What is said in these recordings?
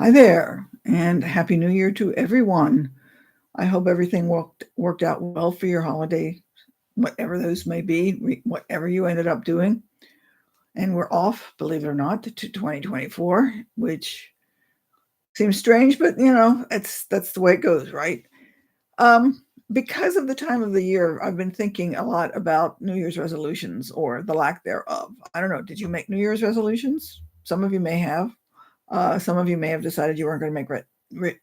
Hi there, and Happy New Year to everyone. I hope everything worked out well for your holiday, whatever those may be, whatever you ended up doing. And we're off, believe it or not, to 2024, which seems strange, but that's the way it goes, right? Um, because of the time of the year, I've been thinking a lot about New Year's resolutions or the lack thereof. I don't know. Did you make New Year's resolutions? Some of you may have. Some of you may have decided you weren't going to make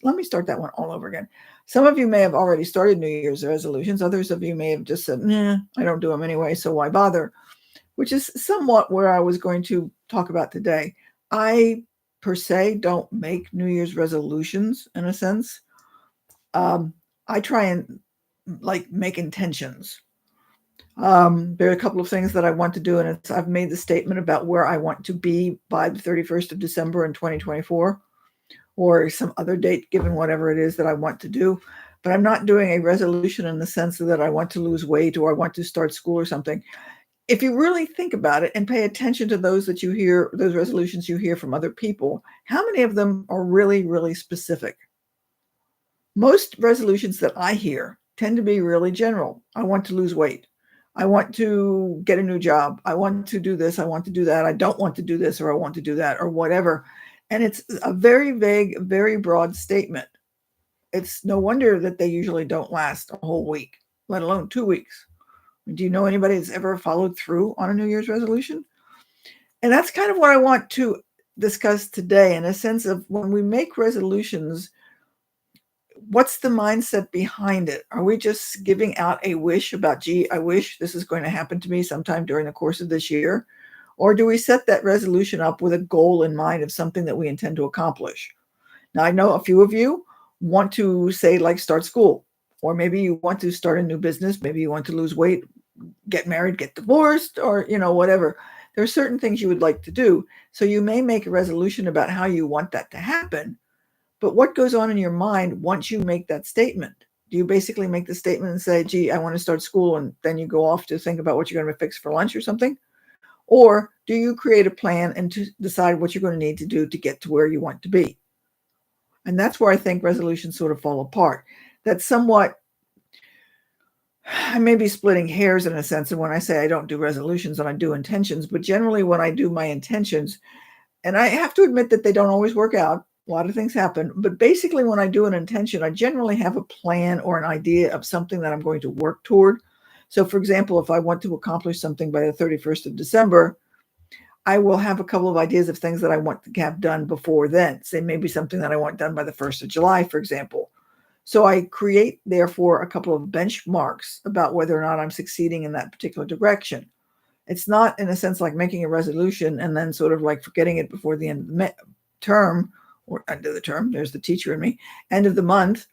let me start that one all over again. Some of you may have already started New Year's resolutions. Others of you may have just said, nah, I don't do them anyway, so why bother? Which is somewhat where I was going to talk about today. I, per se, don't make New Year's resolutions in a sense. Um, I try and like make intentions. There are a couple of things that I want to do, and I've made the statement about where I want to be by the 31st of December in 2024 or some other date, given whatever it is that I want to do. But I'm not doing a resolution in the sense that I want to lose weight or I want to start school or something. If you really think about it and pay attention to those that you hear, those resolutions you hear from other people, how many of them are really, really specific? Most resolutions that I hear tend to be really general. I want to lose weight. I want to get a new job. I want to do this. I want to do that. I don't want to do this or I want to do that or whatever. And it's a very vague, very broad statement. It's no wonder that they usually don't last a whole week, let alone 2 weeks. Do you know anybody that's ever followed through on a New Year's resolution? And that's kind of what I want to discuss today in a sense of when we make resolutions, what's the mindset behind it? Are we just giving out a wish about, gee, I wish this is going to happen to me sometime during the course of this year? Or do we set that resolution up with a goal in mind of something that we intend to accomplish? Now, I know a few of you want to say, like, start school, or maybe you want to start a new business. Maybe you want to lose weight, get married, get divorced, or, whatever. There are certain things you would like to do. So you may make a resolution about how you want that to happen. But what goes on in your mind once you make that statement? Do you basically make the statement and say, gee, I want to start school, and then you go off to think about what you're going to fix for lunch or something? Or do you create a plan and to decide what you're going to need to do to get to where you want to be? And that's where I think resolutions sort of fall apart. That's somewhat, I may be splitting hairs in a sense of when I say I don't do resolutions and I do intentions, but generally when I do my intentions, and I have to admit that they don't always work out. A lot of things happen, but basically when I do an intention, I generally have a plan or an idea of something that I'm going to work toward. So for example, if I want to accomplish something by the 31st of December, I will have a couple of ideas of things that I want to have done before then. Say maybe something that I want done by the 1st of July, for example. So I create, therefore, a couple of benchmarks about whether or not I'm succeeding in that particular direction. It's not, in a sense, like making a resolution and then sort of like forgetting it before the end of the term or end of the term. There's the teacher in me. End of the month.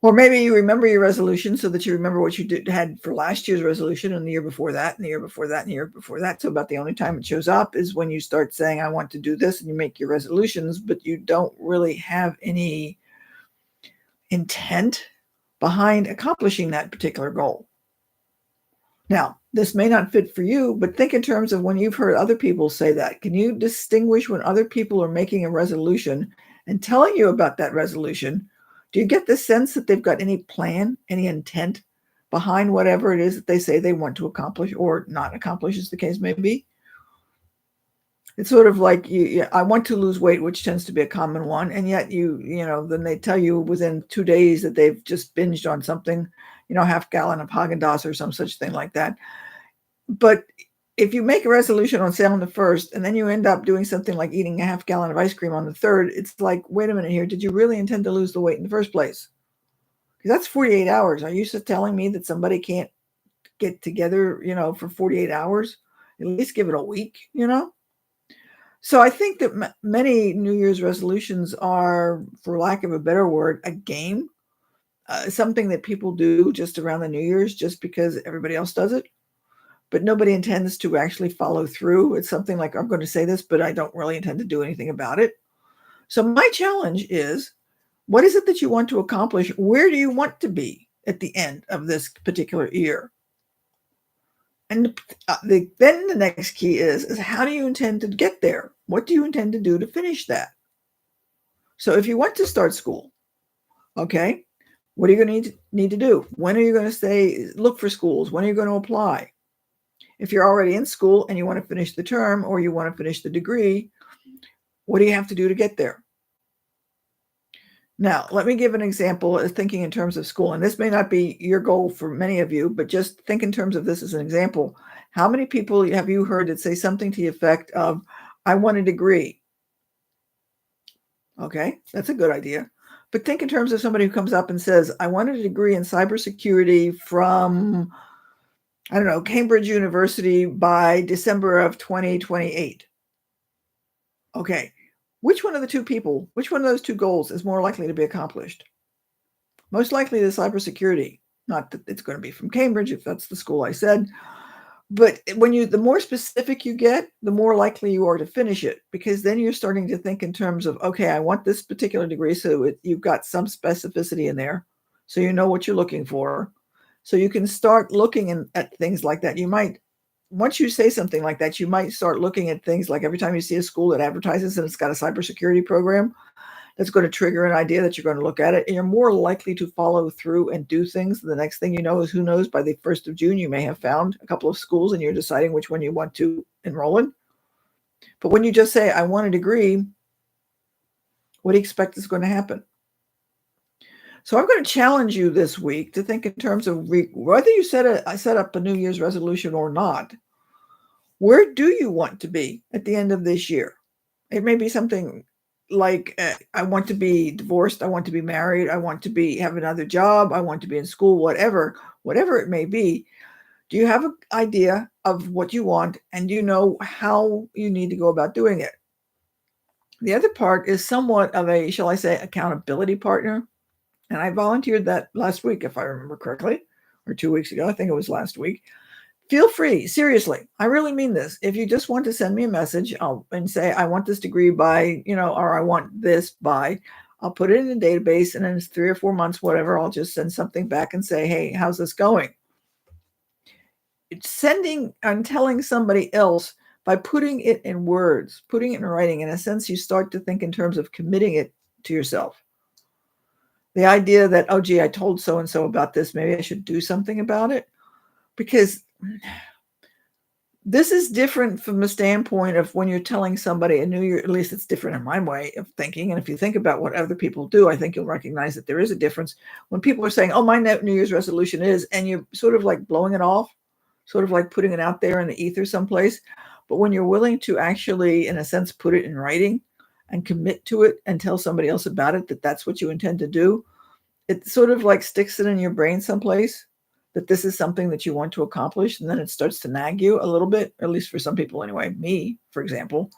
Or maybe you remember your resolution so that you remember what you had for last year's resolution and the year before that and the year before that and the year before that. So about the only time it shows up is when you start saying, I want to do this, and you make your resolutions, but you don't really have any intent behind accomplishing that particular goal. Now, this may not fit for you, but think in terms of when you've heard other people say that. Can you distinguish when other people are making a resolution and telling you about that resolution? Do you get the sense that they've got any plan, any intent behind whatever it is that they say they want to accomplish or not accomplish, as the case may be? It's sort of like I want to lose weight, which tends to be a common one, and yet then they tell you within 2 days that they've just binged on something, half gallon of Haagen-Dazs or some such thing like that. But if you make a resolution on, say, on the 1st, and then you end up doing something like eating a half gallon of ice cream on the 3rd, it's like, wait a minute here, did you really intend to lose the weight in the first place? Because that's 48 hours. Are you just telling me that somebody can't get together, for 48 hours? At least give it a week, So I think that many New Year's resolutions are, for lack of a better word, a game, something that people do just around the New Year's just because everybody else does it. But nobody intends to actually follow through. It's something like, I'm going to say this, but I don't really intend to do anything about it. So my challenge is, what is it that you want to accomplish? Where do you want to be at the end of this particular year? And then the next key is how do you intend to get there? What do you intend to do to finish that? So if you want to start school, okay, what are you going to need to do? When are you going to look for schools? When are you going to apply? If you're already in school and you want to finish the term or you want to finish the degree, what do you have to do to get there? Now, let me give an example of thinking in terms of school. And this may not be your goal for many of you, but just think in terms of this as an example. How many people have you heard that say something to the effect of, I want a degree? Okay, that's a good idea. But think in terms of somebody who comes up and says, I want a degree in cybersecurity from, I don't know, Cambridge University by December of 2028. Okay, which one of those two goals is more likely to be accomplished? Most likely the cybersecurity. Not that it's going to be from Cambridge, if that's the school I said. But the more specific you get, the more likely you are to finish it, because then you're starting to think in terms of, okay, I want this particular degree. So you've got some specificity in there. So you know what you're looking for. So you can start looking at things like that. Once you say something like that, you might start looking at things like every time you see a school that advertises and it's got a cybersecurity program, that's going to trigger an idea that you're going to look at it, and you're more likely to follow through and do things. The next thing you know is, who knows, by the 1st of June, you may have found a couple of schools and you're deciding which one you want to enroll in. But when you just say, I want a degree, what do you expect is going to happen? So I'm going to challenge you this week to think in terms of whether you set up a New Year's resolution or not. Where do you want to be at the end of this year? It may be something like, I want to be divorced, I want to be married, I want to have another job, I want to be in school, whatever it may be. Do you have an idea of what you want, and do you know how you need to go about doing it? The other part is somewhat of a, shall I say, accountability partner. And I volunteered that last week, if I remember correctly, or 2 weeks ago. I think it was last week. Feel free, seriously, I really mean this. If you just want to send me a message and say, I want this degree by, or I want this by, I'll put it in the database, and in 3 or 4 months, whatever, I'll just send something back and say, hey, how's this going? It's sending and telling somebody else by putting it in words, putting it in writing. In a sense, you start to think in terms of committing it to yourself. The idea that, oh, gee, I told so-and-so about this, maybe I should do something about it. Because this is different from the standpoint of when you're telling somebody a New Year, at least it's different in my way of thinking. And if you think about what other people do, I think you'll recognize that there is a difference. When people are saying, oh, my New Year's resolution is, and you're sort of like blowing it off, sort of like putting it out there in the ether someplace. But when you're willing to actually, in a sense, put it in writing and commit to it and tell somebody else about it, that that's what you intend to do, it sort of like sticks it in your brain someplace, that this is something that you want to accomplish. And then it starts to nag you a little bit, or at least for some people anyway, me, for example.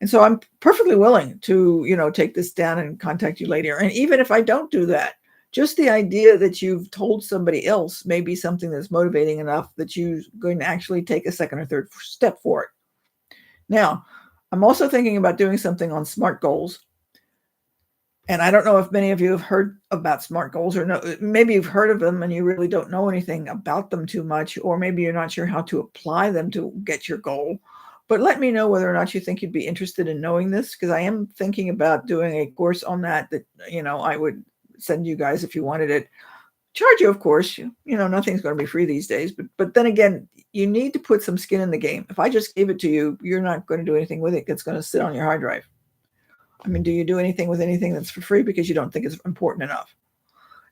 And so I'm perfectly willing to, take this down and contact you later. And even if I don't do that, just the idea that you've told somebody else may be something that's motivating enough that you're going to actually take a second or third step for it. Now, I'm also thinking about doing something on SMART goals. And I don't know if many of you have heard about SMART goals, or no, maybe you've heard of them and you really don't know anything about them too much, or maybe you're not sure how to apply them to get your goal. But let me know whether or not you think you'd be interested in knowing this, because I am thinking about doing a course on that I would send you guys if you wanted it. Charge you, of course. Nothing's going to be free these days. But then again, you need to put some skin in the game. If I just gave it to you, you're not going to do anything with it. It's going to sit on your hard drive. I mean, do you do anything with anything that's for free because you don't think it's important enough?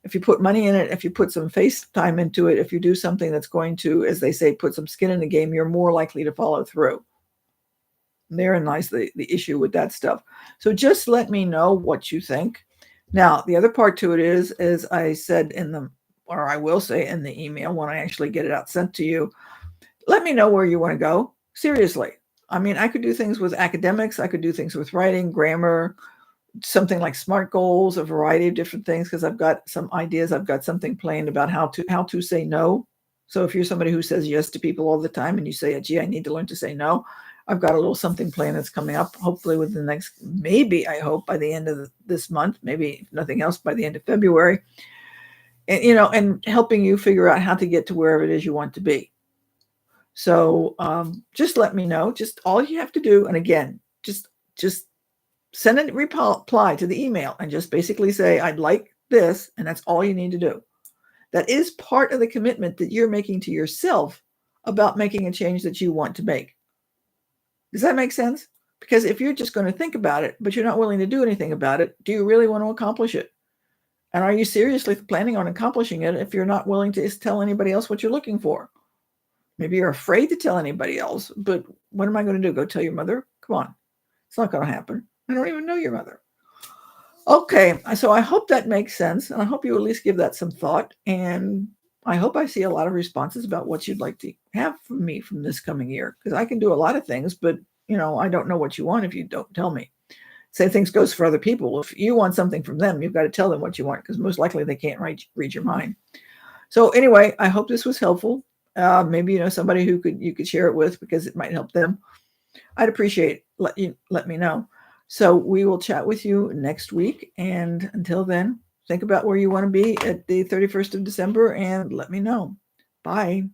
If you put money in it, if you put some face time into it, if you do something that's going to, as they say, put some skin in the game, you're more likely to follow through. And therein lies the issue with that stuff. So just let me know what you think. Now, the other part to it is, as I said I will say in the email when I actually get it out sent to you, let me know where you want to go. Seriously. I mean, I could do things with academics. I could do things with writing, grammar, something like SMART goals, a variety of different things, because I've got some ideas. I've got something planned about how to say no. So if you're somebody who says yes to people all the time and you say, gee, I need to learn to say no, I've got a little something planned that's coming up, hopefully within the next, maybe, I hope, by the end of this month, maybe if nothing else by the end of February, and, and helping you figure out how to get to wherever it is you want to be. So just let me know. Just all you have to do, and again, just Send a reply to the email and just basically say, I'd like this, and that's all you need to do. That is part of the commitment that you're making to yourself about making a change that you want to make. Does that make sense? Because if you're just going to think about it, but you're not willing to do anything about it, do you really want to accomplish it? And are you seriously planning on accomplishing it if you're not willing to tell anybody else what you're looking for? Maybe you're afraid to tell anybody else, but what am I going to do? Go tell your mother? Come on. It's not going to happen. I don't even know your mother. Okay, so I hope that makes sense. And I hope you at least give that some thought. And I hope I see a lot of responses about what you'd like to have from me from this coming year. Because I can do a lot of things, but I don't know what you want if you don't tell me. Same thing goes for other people. If you want something from them, you've got to tell them what you want, because most likely they can't read your mind. So anyway, I hope this was helpful. Maybe somebody who you could share it with, because it might help them. I'd appreciate let me know. So we will chat with you next week. And until then, think about where you want to be at the 31st of December and let me know. Bye.